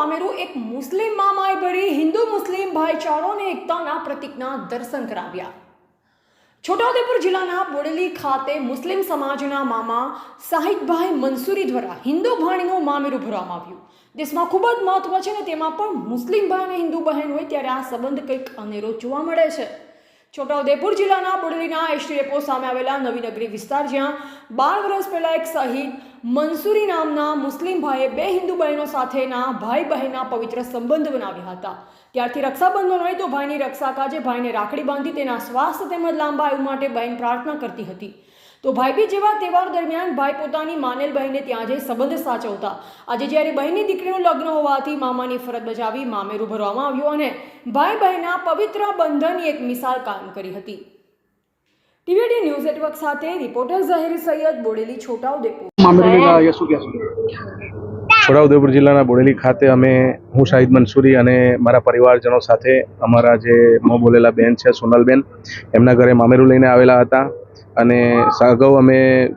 મામેરું એક મુસ્લિમ મામાએ ભરી હિન્દુ મુસ્લિમ ભાઈચારોને એકતાના પ્રતીકના દર્શન કરાવ્યા। છોટાઉદેપુર જિલ્લાના બોડેલી ખાતે મુસ્લિમ સમાજના મામા સાહિદભાઈ મંસૂરી દ્વારા હિન્દુ ભાણીનું મામેરું ભરવામાં આવ્યું। દેશમાં ખૂબ જ મહત્વ છે ને તેમાં પણ મુસ્લિમ ભાઈ અને હિન્દુ બહેન હોય ત્યારે આ સંબંધ કંઈક અનેરો જોવા મળે છે। છોટાઉદેપુર જિલ્લાના બોડેલીના એસટી ડેપો સામે આવેલા નવી નગરી વિસ્તાર, જ્યાં 12 વર્ષ પહેલા એક શહીદ મંસૂરી નામના મુસ્લિમ ભાઈએ બે હિન્દુ બહેનો સાથેના ભાઈ બહેનના પવિત્ર સંબંધ બનાવ્યા હતા। ત્યારથી રક્ષાબંધન હોય તો ભાઈની રક્ષા કાજે ભાઈને રાખડી બાંધી તેના સ્વાસ્થ્ય તેમજ લાંબા આયુ માટે બહેન પ્રાર્થના કરતી હતી। તો ભાઈબીજ જેવા તહેવાર દરમિયાન ભાઈ પોતાની માનેલ બહેનને ત્યાં જઈ સંબંધ સાચવતા। આજે જ્યારે બહેનની દીકરીનું લગ્ન હોવાથી મામાની ફરજ બજાવી મામેરું ભરવામાં આવ્યું અને ભાઈ બહેનના પવિત્ર બંધનની એક મિસાલ કાયમ કરી હતી। ટીવીડી ન્યૂઝ નેટવર્ક સાથે રિપોર્ટર ઝહીર સૈયદ, બોડેલી, છોટાઉદેપુર। છોટાઉદેપુર જિલ્લાના બોડેલી ખાતે હું શાહિદ મંસૂરી અને મારા પરિવારજનો સાથે અમારા જે મોં બોલેલા બેન છે સોનલબેન, એમના ઘરે મામેરું લઈને આવેલા હતા। અને અગાઉ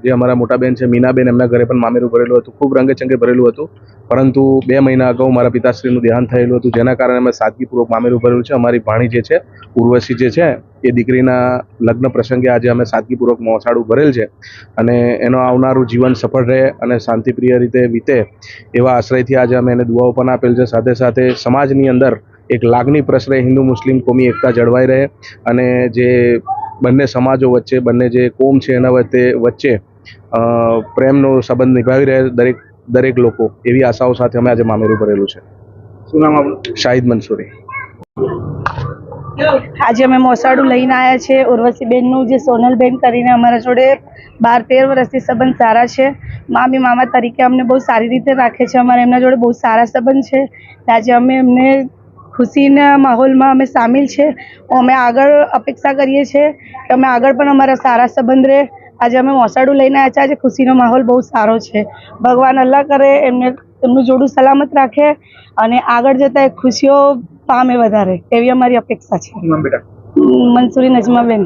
જે અમારા મોટા બેન છે મીનાબેન, એમના ઘરે પણ મામેરું ભરેલું હતું, ખૂબ રંગેચંગે ભરેલું હતું। પરંતુ 2 મહિના અગાઉ મારા પિતાશ્રીનું દેહાંત થયેલું હતું, જેના કારણે અમે સાદગીપૂર્વક મામેરું ભરેલું છે। અમારી ભાણી જે છે ઉર્વશી જે છે એ દીકરીના લગ્ન પ્રસંગે આજે અમે સાદગીપૂર્વક મોસાળું ભરેલ છે અને એનો આવનારું જીવન સફળ રહે અને શાંતિપ્રિય રીતે વીતે એવા આશ્રયથી આજે અમે એને દુઆઓ પણ આપેલ છે। સાથે સાથે સમાજની અંદર એક લાગણી પ્રસરે, હિન્દુ મુસ્લિમ કોમી એકતા જળવાઈ રહે અને જે બંને સમાજો વચ્ચે, બંને જે કોમ છે એના વચ્ચે પ્રેમનો સંબંધ નિભાવી રહે દરેક લોકો, એવી આશાઓ સાથે અમે આજે મામેરું ભરેલું છે। શું નામ આપણું? શાહિદ મંસૂરી। આજે અમે મોસાળું લઈને આવ્યા છે ઉર્વશીબેનનું, જે સોનલબેન કરીને અમારા જોડે 12-13 વર્ષથી સંબંધ સારા છે। મામી મામા તરીકે અમને બહુ સારી રીતે રાખે છે, અમારે એમના જોડે બહુ સારા સંબંધ છે। આજે અમે એમને ખુશીના માહોલમાં અમે સામેલ છે। અમે આગળ અપેક્ષા કરીએ છીએ કે અમે આગળ પણ અમારા સારા સંબંધ રહે। આજે અમે મોસાળું લઈને આવ્યા છે, આજે ખુશીનો માહોલ બહુ સારો છે। ભગવાન અલ્લાહ કરે એમનું જોડું સલામત રાખે અને આગળ જતા એ ખુશીઓ પામે વધારે, એવી અમારી અપેક્ષા છે। મંસૂરી નજમાબેન।